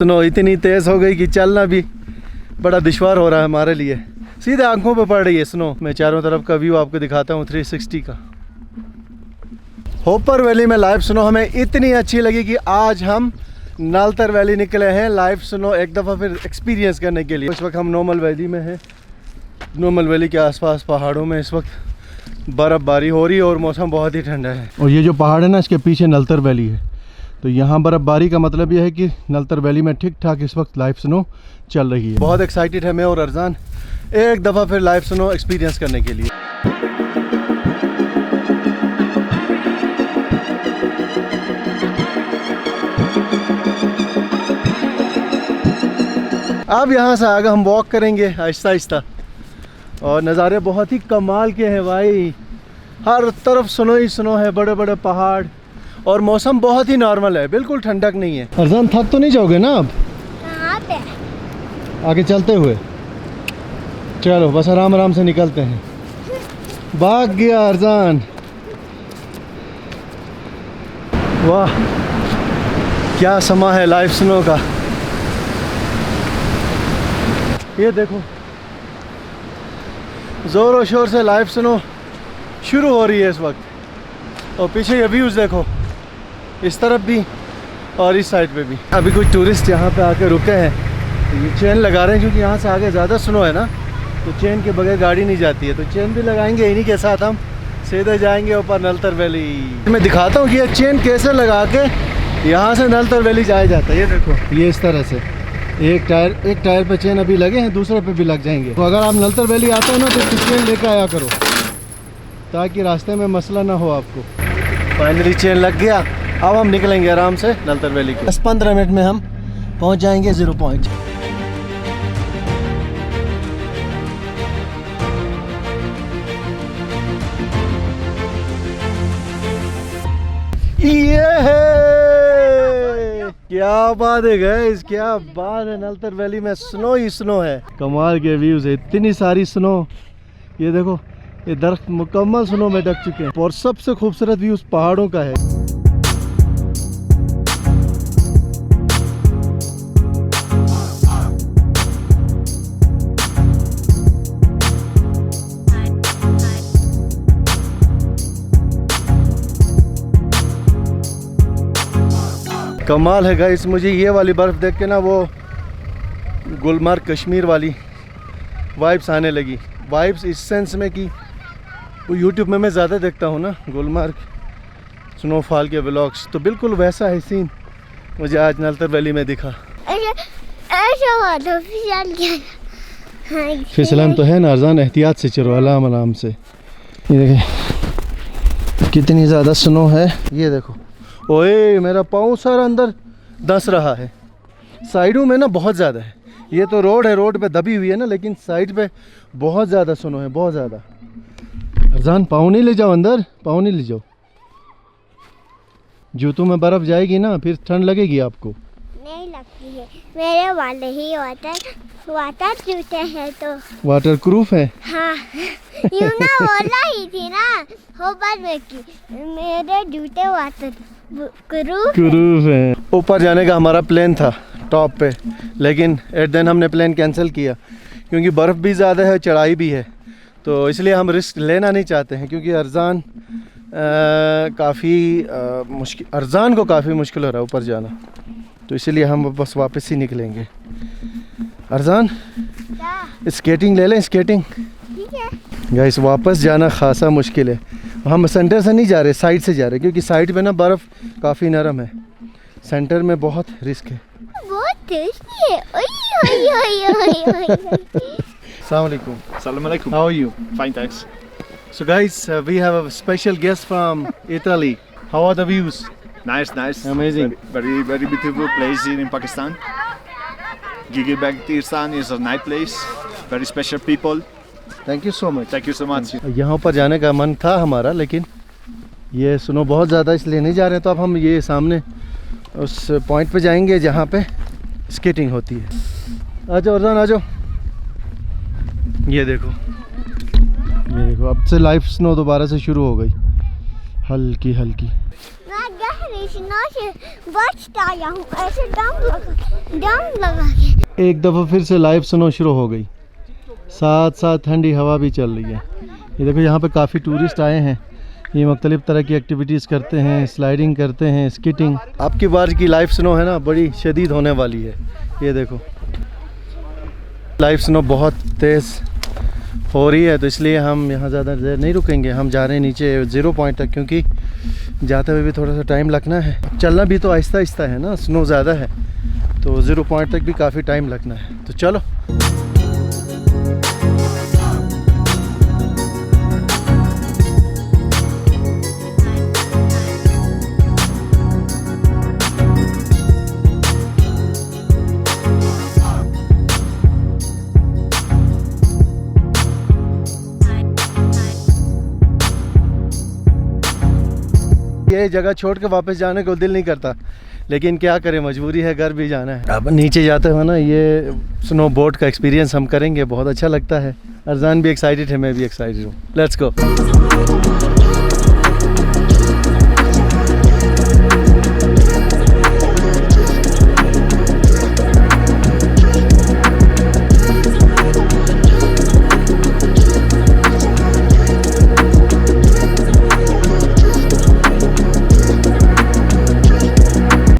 Snow इतनी तेज़ हो गई कि चलना भी बड़ा दुश्वार हो रहा है हमारे लिए। सीधे आंखों पे पड़ रही है स्नो। मैं चारों तरफ का व्यू आपको दिखाता हूँ 360 का। होपर वैली में लाइव स्नो हमें इतनी अच्छी लगी कि आज हम नालतर वैली निकले हैं लाइव स्नो एक दफ़ा फिर एक्सपीरियंस करने के लिए। इस वक्त हम नॉर्मल वैली में हैं। नॉर्मल वैली के आसपास पहाड़ों में इस वक्त बर्फ़बारी हो रही है और मौसम बहुत ही ठंडा है। और ये जो पहाड़ है ना, इसके पीछे नलतर वैली है। तो यहाँ बर्फ़बारी का मतलब यह है कि नलतर वैली में ठीक ठाक इस वक्त लाइव स्नो चल रही है। बहुत एक्साइटेड है मैं और अरजान एक दफ़ा फिर लाइव स्नो एक्सपीरियंस करने के लिए। अब यहाँ से आगे हम वॉक करेंगे आहिस्ता आहिस्ता और नज़ारे बहुत ही कमाल के हैं भाई। हर तरफ स्नो ही स्नो है, बड़े बड़े पहाड़ और मौसम बहुत ही नॉर्मल है, बिल्कुल ठंडक नहीं है। अरजान थक तो नहीं जाओगे ना अब? कहाँ पे? आगे चलते हुए चलो, बस आराम आराम से निकलते हैं। भाग गया अरजान। वाह क्या समा है लाइव स्नो का। ये देखो ज़ोरों शोर से लाइव स्नो शुरू हो रही है इस वक्त। और पीछे ये व्यूज़ देखो, इस तरफ भी और इस साइड पे भी। अभी कुछ टूरिस्ट यहाँ पे आके रुके हैं, ये चेन लगा रहे हैं क्योंकि यहाँ से आगे ज़्यादा स्नो है ना, तो चेन के बगैर गाड़ी नहीं जाती है। तो चेन भी लगाएंगे, इन्हीं के साथ हम सीधे जाएंगे ऊपर नलतर वैली। मैं दिखाता हूँ कि ये चेन कैसे लगा के यहाँ से नलतर वैली जाया जाता है। ये देखो, ये इस तरह से एक टायर पे चेन अभी लगे हैं, दूसरे पे भी लग जाएंगे। तो अगर आप नलतर वैली आते हो ना तो चेन लेकर आया करो ताकि रास्ते में मसला ना हो आपको। फाइनली चेन लग गया, अब हम निकलेंगे आराम से नलतर वैली के। 10-15 मिनट में हम पहुंच जाएंगे 0 पॉइंट। ये है क्या बात है गाइस, क्या बात है। नलतर वैली में स्नो ही स्नो है, कमाल के व्यूज है, इतनी सारी स्नो। ये देखो ये दरख्त मुकम्मल स्नो में ढक चुके हैं और सबसे खूबसूरत व्यूज पहाड़ों का है। कमाल है गाइस, मुझे ये वाली बर्फ़ देख के ना वो गुलमर्ग कश्मीर वाली वाइब्स आने लगी। वाइब्स इस सेंस में कि वो यूट्यूब में मैं ज़्यादा देखता हूँ ना गुलमर्ग स्नोफॉल के व्लॉग्स, तो बिल्कुल वैसा है सीन मुझे आज नलतर वैली में दिखा। फिसलन तो है ना अरजान, एहतियात से चलो, आराम आराम से। ये देखिए कितनी ज़्यादा स्नो है। ये देखो, ओए मेरा पाँव सर अंदर धंस रहा है। साइडों में ना बहुत ज़्यादा है। ये तो रोड है, रोड पे दबी हुई है ना, लेकिन साइड पे बहुत ज़्यादा स्नो है, बहुत ज़्यादा। अरजान पाँव नहीं ले जाओ अंदर, पाँव नहीं ले जाओ, जूतों में बर्फ़ जाएगी ना, फिर ठंड लगेगी आपको। नहीं लगती है, मेरे वाले ही वाटर जूते हैं तो वाटर प्रूफ है। हाँ यूं ना बोला ही थी ना होपर में कि मेरे जूते वाटर प्रूफ है। ऊपर जाने का हमारा प्लान था टॉप पे, लेकिन एट देन हमने प्लान कैंसिल किया क्योंकि बर्फ़ भी ज़्यादा है, चढ़ाई भी है, तो इसलिए हम रिस्क लेना नहीं चाहते हैं क्योंकि अरजान अरजान को काफ़ी मुश्किल हो रहा है ऊपर जाना, तो इसलिए हम बस वापस ही निकलेंगे। अरजान स्केटिंग ले लें, स्केटिंग। ठीक है गाइस, वापस जाना खासा मुश्किल है। हम सेंटर से नहीं जा रहे, साइड से जा रहे क्योंकि साइड पे ना बर्फ़ काफ़ी नरम है, सेंटर में बहुत रिस्क है। बहुत टेस्टी है। ओए ओए ओए ओए Assalamu alaikum. Assalamu alaikum. How are you? Fine, thanks. So guys, we have a special guest from Italy. How are the views? Nice, nice. Amazing. Very, very beautiful place here in Pakistan. Gilgit Tirsan is a nice place. Very special people. Thank you so much. Thank you so much. यहाँ पर जाने का मन था हमारा, लेकिन ये snow बहुत ज़्यादा इसलिए नहीं जा रहे, तो अब हम ये सामने उस पॉइंट पे जाएंगे जहाँ पे स्केटिंग होती है। आ जाओ अरजान, आ जाओ। ये देखो अब से लाइव स्नो दोबारा से शुरू हो गई, हल्की हल्की। मैं स्नो से बच आया हूँ ऐसे दम लगा के। एक दफ़ा फिर से लाइव स्नो शुरू हो गई, साथ साथ ठंडी हवा भी चल रही है। ये देखो यहाँ पे काफ़ी टूरिस्ट आए हैं, ये मुख्तलिफ़ तरह की एक्टिविटीज़ करते हैं, स्लाइडिंग करते हैं, स्कीटिंग। आपकी बार की लाइव स्नो है ना बड़ी शदीद होने वाली है। ये देखो लाइव स्नो बहुत तेज़ हो रही है, तो इसलिए हम यहाँ ज़्यादा देर नहीं रुकेंगे। हम जा रहे हैं नीचे 0 पॉइंट तक, क्योंकि जाते हुए भी थोड़ा सा टाइम लगना है। चलना भी तो आहिस्ता आहिस्ता है ना, स्नो ज़्यादा है, तो 0 पॉइंट तक भी काफ़ी टाइम लगना है। तो चलो ये जगह छोड़ के वापस जाने को दिल नहीं करता, लेकिन क्या करें, मजबूरी है, घर भी जाना है। अब नीचे जाते हुए ना ये स्नो बोट का एक्सपीरियंस हम करेंगे, बहुत अच्छा लगता है। अरजान भी एक्साइटेड है, मैं भी एक्साइटेड हूँ। Let's go.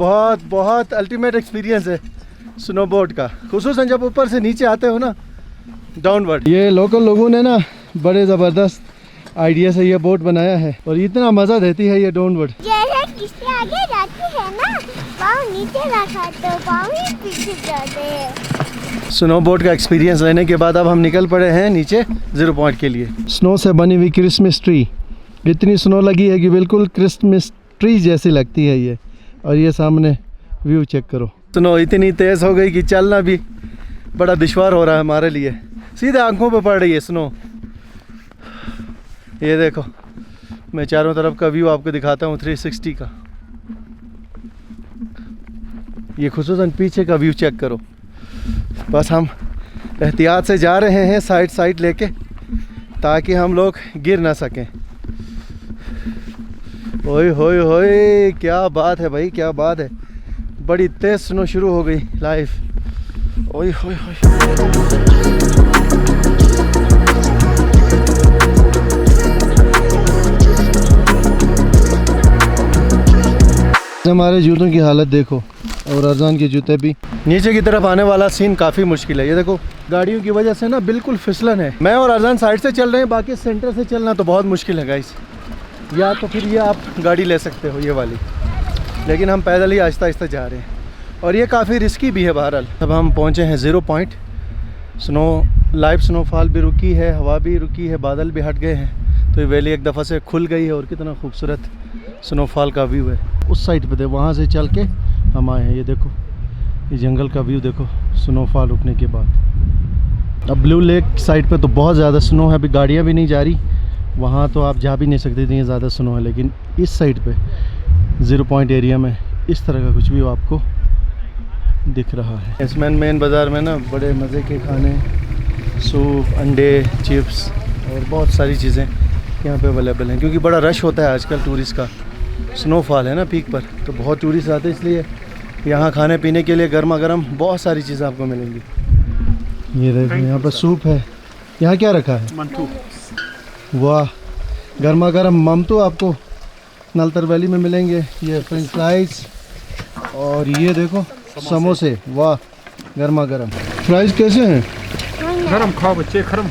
बहुत बहुत अल्टीमेट एक्सपीरियंस है स्नोबोर्ड का, खुसूसन जब ऊपर से नीचे आते हो ना डाउनवर्ड। ये लोकल लोगों ने ना बड़े ज़बरदस्त आइडिया से ये बोट बनाया है और इतना मज़ा देती है ये डाउनवर्ड। जैसे किससे आगे जाती है ना, पाँव नीचे रखा तो पाँव ही पीछे जाते हैं। स्नोबोर्ड का एक्सपीरियंस लेने के बाद अब हम निकल पड़े हैं नीचे 0 पॉइंट के लिए। स्नो से बनी हुई क्रिसमस ट्री, इतनी स्नो लगी है कि बिल्कुल क्रिसमस ट्री जैसी लगती है ये। और ये सामने व्यू चेक करो। स्नो इतनी तेज़ हो गई कि चलना भी बड़ा दुश्वार हो रहा है हमारे लिए, सीधे आंखों पे पड़ रही है स्नो। ये देखो, मैं चारों तरफ का व्यू आपको दिखाता हूँ 360 का। ये खुसूसन पीछे का व्यू चेक करो। बस हम एहतियात से जा रहे हैं साइड लेके, ताकि हम लोग गिर ना सकें। ओए होए होए, क्या बात है भाई, क्या बात है। बड़ी तेज स्नो शुरू हो गई लाइव। ओए होए होए, हमारे जूतों की हालत देखो, और अरजान के जूते भी। नीचे की तरफ आने वाला सीन काफ़ी मुश्किल है। ये देखो गाड़ियों की वजह से ना बिल्कुल फिसलन है। मैं और अरजान साइड से चल रहे हैं, बाकी सेंटर से चलना तो बहुत मुश्किल है गाइस। या तो फिर ये आप गाड़ी ले सकते हो ये वाली, लेकिन हम पैदल ही आहिस्ता आहिस्ता जा रहे हैं और ये काफ़ी रिस्की भी है। बहरहाल अब हम पहुँचे हैं 0 पॉइंट। स्नो लाइव स्नोफॉल भी रुकी है, हवा भी रुकी है, बादल भी हट गए हैं, तो ये वैली एक दफ़ा से खुल गई है। और कितना खूबसूरत स्नोफॉल का व्यू है। उस साइड पे थे, वहाँ से चल के हम आए हैं। ये देखो ये जंगल का व्यू देखो स्नोफॉल रुकने के बाद। अब ब्लू लेक साइड पे तो बहुत ज़्यादा स्नो है, अभी गाड़ियाँ भी नहीं जा रही, वहाँ तो आप जा भी नहीं सकते, इतनी ज़्यादा स्नो है। लेकिन इस साइड पे 0 पॉइंट एरिया में इस तरह का कुछ भी आपको दिख रहा है। इसमें मेन बाज़ार में ना बड़े मज़े के खाने, सूप, अंडे, चिप्स और बहुत सारी चीज़ें यहाँ पे अवेलेबल हैं, क्योंकि बड़ा रश होता है आजकल टूरिस्ट का। स्नोफॉल है ना पीक पर, तो बहुत टूरिस्ट आते हैं, इसलिए यहाँ खाने पीने के लिए गर्मा गर्म बहुत सारी चीज़ें आपको मिलेंगी। ये देखो यहाँ पर सूप है। यहाँ क्या रखा है? मंटू। वाह, गर्मा गर्म ममतू आपको नलतर वैली में मिलेंगे। ये फ्रेंच फ्राइज और ये देखो समोसे, वाह गर्मा गर्म। फ्राइज कैसे हैं? गरम खाओ बच्चे, गरम।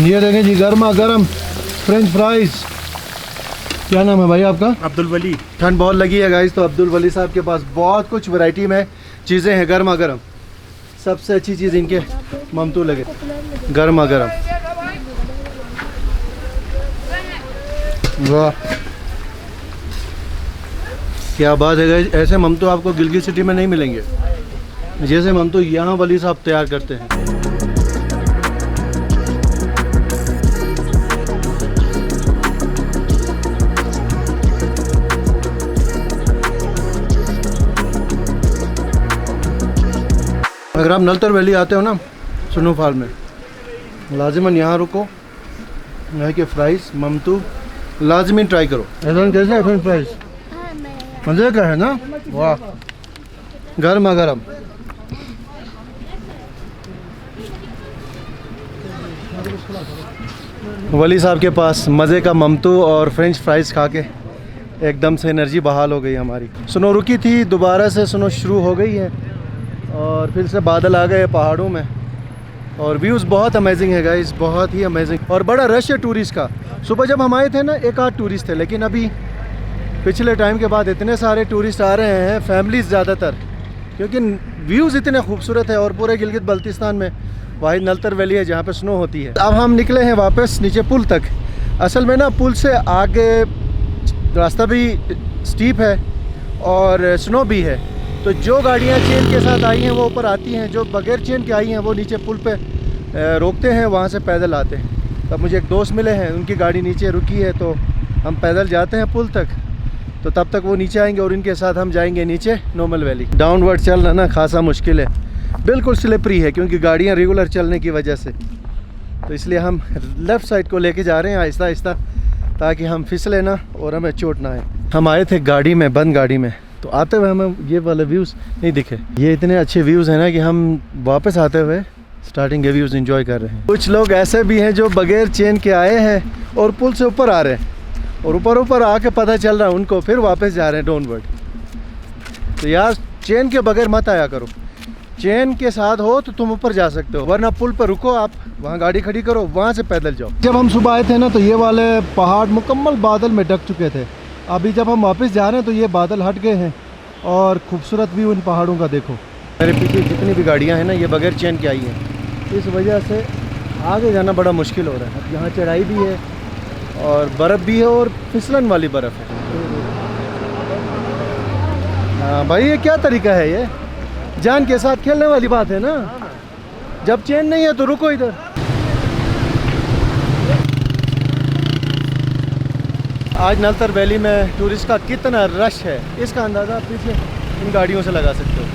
ये देखें जी गर्मा गर्म फ्रेंच फ्राइज। क्या नाम है भाई आपका? अब्दुल वली। ठंड बहुत लगी है गाइस, तो अब्दुल वली साहब के पास बहुत कुछ वैरायटी में चीज़ें हैं गर्मा गर्म। सबसे अच्छी चीज़ इनके ममतू लगे, गर्मा गर्म। वाह क्या बात है गाइस, ऐसे ममतू आपको गिलगित सिटी में नहीं मिलेंगे, जैसे ममतू यहाँ वली साहब तैयार करते हैं। अगर आप नलतर वैली आते हो ना स्नोफॉल में, लाजिमन यहाँ रुको। यहाँ के फ्राइज़, ममतू लाजमी ट्राई करो। ऐसा कैसा है फ्रेंच फ्राइज? हाँ, मैं मज़े का है ना? वाह, गर्मा गर्म। वली साहब के पास मज़े का ममतू और फ्रेंच फ्राइज़ खा के एकदम से एनर्जी बहाल हो गई हमारी। स्नो रुकी थी, दोबारा से स्नो शुरू हो गई है और फिर से बादल आ गए पहाड़ों में और व्यूज़ बहुत अमेजिंग है गाइस, बहुत ही अमेजिंग। और बड़ा रश है टूरिस्ट का। सुबह जब हम आए थे ना, एक आध टूरिस्ट थे, लेकिन अभी पिछले टाइम के बाद इतने सारे टूरिस्ट आ रहे हैं, फैमिलीज़ ज़्यादातर, क्योंकि व्यूज़ इतने खूबसूरत है। और पूरे गिलगित बल्तिस्तान में वाहिद नलतर वैली है जहाँ पे स्नो होती है। अब हम निकले हैं वापस नीचे पुल तक। असल में ना पुल से आगे रास्ता भी स्टीप है और स्नो भी है, तो जो गाड़ियाँ चेन के साथ आई हैं वो ऊपर आती हैं, जो बगैर चेन के आई हैं वो नीचे पुल पे रोकते हैं, वहाँ से पैदल आते हैं। तब मुझे एक दोस्त मिले हैं, उनकी गाड़ी नीचे रुकी है, तो हम पैदल जाते हैं पुल तक, तो तब तक वो नीचे आएंगे और इनके साथ हम जाएंगे नीचे नॉर्मल वैली। डाउनवर्ड चलना ना खासा मुश्किल है, बिल्कुल स्लिपरी है क्योंकि गाड़ियाँ रेगुलर चलने की वजह से, तो इसलिए हम लेफ़्ट साइड को लेके जा रहे हैं आहिस्ता आहिस्ता, ताकि हम फिसले ना और हमें चोट ना आए। हम आए थे गाड़ी में, बंद गाड़ी में, तो आते हुए हमें ये वाले व्यूज़ नहीं दिखे। ये इतने अच्छे व्यूज़ हैं ना कि हम वापस आते हुए स्टार्टिंग के व्यूज़ एंजॉय कर रहे हैं। कुछ लोग ऐसे भी हैं जो बगैर चेन के आए हैं और पुल से ऊपर आ रहे हैं, और ऊपर आके पता चल रहा है उनको, फिर वापस जा रहे हैं डाउनवर्ड। तो यार चेन के बगैर मत आया करो, चेन के साथ हो तो तुम ऊपर जा सकते हो, वरना पुल पर रुको, आप वहाँ गाड़ी खड़ी करो, वहाँ से पैदल जाओ। जब हम सुबह आए थे ना, तो ये वाले पहाड़ मुकम्मल बादल में ढक चुके थे। अभी जब हम वापस जा रहे हैं तो ये बादल हट गए हैं और खूबसूरत व्यू इन पहाड़ों का देखो। मेरे पीछे जितनी भी गाड़ियाँ हैं ना, ये बगैर चेन के आई हैं, इस वजह से आगे जाना बड़ा मुश्किल हो रहा है। अब यहाँ चढ़ाई भी है और बर्फ़ भी है, और फिसलन वाली बर्फ़ है। हाँ भाई, ये क्या तरीका है? ये जान के साथ खेलने वाली बात है ना। जब चेन नहीं है तो रुको इधर। आज नलतर वैली में टूरिस्ट का कितना रश है, इसका अंदाज़ा आप पीछे इन गाड़ियों से लगा सकते हो।